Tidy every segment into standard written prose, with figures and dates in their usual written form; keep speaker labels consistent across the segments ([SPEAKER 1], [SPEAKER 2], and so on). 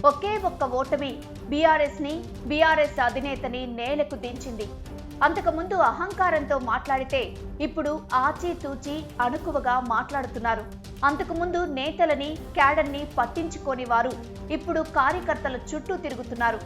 [SPEAKER 1] ఒకే ఒక్క ఓటమి బీఆర్ఎస్ అధినేతని నేలకు దించింది. అంతకుముందు అహంకారంతో మాట్లాడితే ఇప్పుడు ఆచితూచి అణుకువగా మాట్లాడుతున్నారు. అంతకుముందు నేతలని క్యాడర్ని పట్టించుకోని వారు ఇప్పుడు కార్యకర్తల చుట్టూ తిరుగుతున్నారు.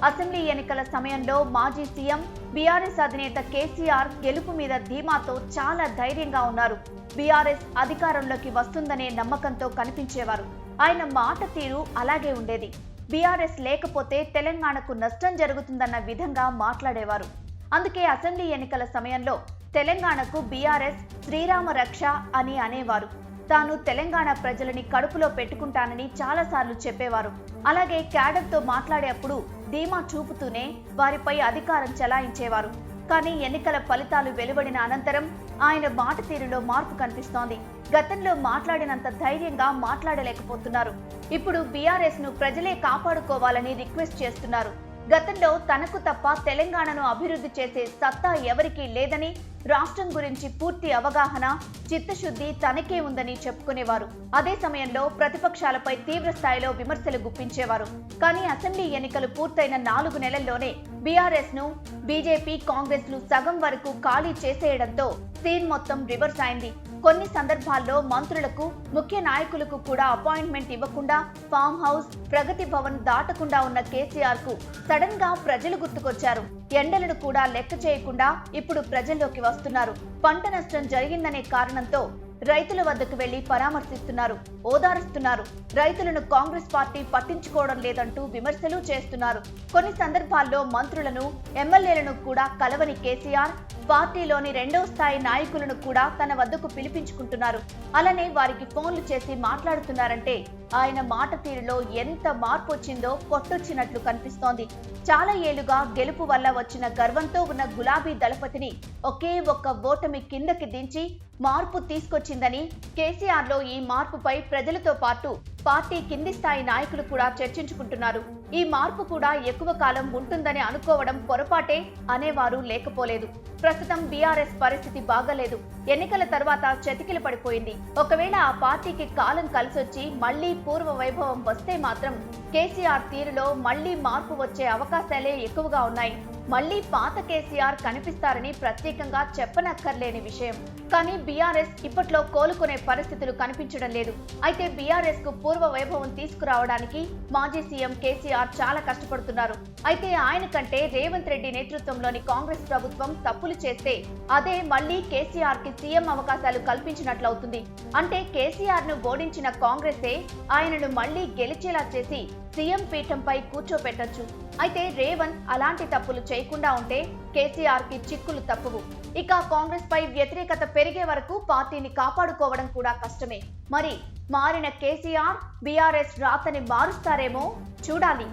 [SPEAKER 1] అసెంబ్లీ ఎన్నికల సమయంలో మాజీ సీఎం బీఆర్ఎస్ అధినేత కేసీఆర్ గెలుపు మీద ధీమాతో చాలా ధైర్యంగా ఉన్నారు. బీఆర్ఎస్ అధికారంలోకి వస్తుందనే నమ్మకంతో కనిపించేవారు. ఆయన మాట తీరు అలాగే ఉండేది. బీఆర్ఎస్ లేకపోతే తెలంగాణకు నష్టం జరుగుతుందన్న విధంగా మాట్లాడేవారు. అందుకే అసెంబ్లీ ఎన్నికల సమయంలో తెలంగాణకు బీఆర్ఎస్ శ్రీరామ రక్ష అని అనేవారు. తాను తెలంగాణ ప్రజలని కడుపులో పెట్టుకుంటానని చాలాసార్లు చెప్పేవారు. అలాగే క్యాడర్తో మాట్లాడేటప్పుడు ధీమా చూపుతూనే వారిపై అధికారం చెలాయించేవారు. కానీ ఎన్నికల ఫలితాలు వెలువడిన అనంతరం ఆయన మాట తీరులో మార్పు కనిపిస్తోంది. గతంలో మాట్లాడినంత ధైర్యంగా మాట్లాడలేకపోతున్నారు. ఇప్పుడు బీఆర్ఎస్ ను ప్రజలే కాపాడుకోవాలని రిక్వెస్ట్ చేస్తున్నారు. గతంలో తనకు తప్ప తెలంగాణను అభివృద్ధి చేసే సత్తా ఎవరికీ లేదని, రాష్ట్రం గురించి పూర్తి అవగాహన, చిత్తశుద్ధి తనకే ఉందని చెప్పుకునేవారు. అదే సమయంలో ప్రతిపక్షాలపై తీవ్ర స్థాయిలో విమర్శలు గుప్పించేవారు. కానీ అసెంబ్లీ ఎన్నికలు పూర్తయిన 4 నెలల్లోనే బీఆర్ఎస్ ను బీజేపీ, కాంగ్రెస్ లు సగం వరకు ఖాళీ చేసేయడంతో సీన్ మొత్తం రివర్స్ అయింది. కొన్ని సందర్భాల్లో మంత్రులకు, ముఖ్య నాయకులకు కూడా అపాయింట్మెంట్ ఇవ్వకుండా ఫామ్ హౌస్, ప్రగతి భవన్ దాటకుండా ఉన్న కేసీఆర్ కు సడన్ గా ప్రజలు గుర్తుకొచ్చారు. ఎండలను కూడా లెక్క చేయకుండా ఇప్పుడు ప్రజల్లోకి వస్తున్నారు. పంట నష్టం జరిగిందనే కారణంతో రైతుల వద్దకు వెళ్లి పరామర్శిస్తున్నారు, ఓదారుస్తున్నారు. రైతులను కాంగ్రెస్ పార్టీ పట్టించుకోవడం లేదంటూ విమర్శలు చేస్తున్నారు. కొన్ని సందర్భాల్లో మంత్రులను, ఎమ్మెల్యేలను కూడా కలవని కేసీఆర్ పార్టీలోని 2వ స్థాయి నాయకులను కూడా తన వద్దకు పిలిపించుకుంటున్నారు. అలానే వారికి ఫోన్లు చేసి మాట్లాడుతున్నారంటే ఆయన మాట తీరులో ఎంత మార్పు వచ్చిందో కొట్టొచ్చినట్లు కనిపిస్తోంది. చాలా ఏళ్లుగా గెలుపు వల్ల వచ్చిన గర్వంతో ఉన్న గులాబీ దళపతిని ఒకే ఒక్క ఓటమి కిందకి దించి మార్పు తీసుకొచ్చిందని, కేసీఆర్ లో ఈ మార్పుపై ప్రజలతో పాటు పార్టీ కింది స్థాయి నాయకులు కూడా చర్చించుకుంటున్నారు. ఈ మార్పు కూడా ఎక్కువ కాలం ఉంటుందని అనుకోవడం పొరపాటే అనేవారు లేకపోలేదు. ప్రస్తుతం బీఆర్ఎస్ పరిస్థితి బాగలేదు. ఎన్నికల తర్వాత చతికిల పడిపోయింది. ఒకవేళ ఆ పార్టీకి కాలం కలిసొచ్చి మళ్లీ పూర్వ వైభవం వస్తే మాత్రం కేసీఆర్ తీరులో మళ్లీ మార్పు వచ్చే అవకాశాలే ఎక్కువగా ఉన్నాయి. మళ్లీ పాత కేసీఆర్ కనిపిస్తారని ప్రత్యేకంగా చెప్పనక్కర్లేని విషయం. కానీ బీఆర్ఎస్ ఇప్పట్లో కోలుకునే పరిస్థితులు కనిపించడం లేదు. అయితే బీఆర్ఎస్ కు పూర్వ వైభవం తీసుకురావడానికి మాజీ సీఎం కేసీఆర్ చాలా కష్టపడుతున్నారు. అయితే ఆయన కంటే రేవంత్ రెడ్డి నేతృత్వంలోని కాంగ్రెస్ ప్రభుత్వం తప్పులు చేస్తే అదే మళ్లీ కేసీఆర్ కి సీఎం అవకాశాలు కల్పించినట్లవుతుంది. అంటే కేసీఆర్ ను ఓడించిన కాంగ్రెసే ఆయనను మళ్లీ గెలిచేలా చేసి సీఎం పీఠంపై కూర్చోపెట్టొచ్చు. అయితే రేవంత్ అలాంటి తప్పులు చేయకుండా ఉంటే కేసీఆర్ కి చిక్కులు తప్పవు. ఇక కాంగ్రెస్ పై వ్యతిరేకత పెరిగే వరకు పార్టీని కాపాడుకోవడం కూడా కష్టమే. మరి మారిన కేసీఆర్ బీఆర్ఎస్ రాతని మారుస్తారేమో చూడాలి.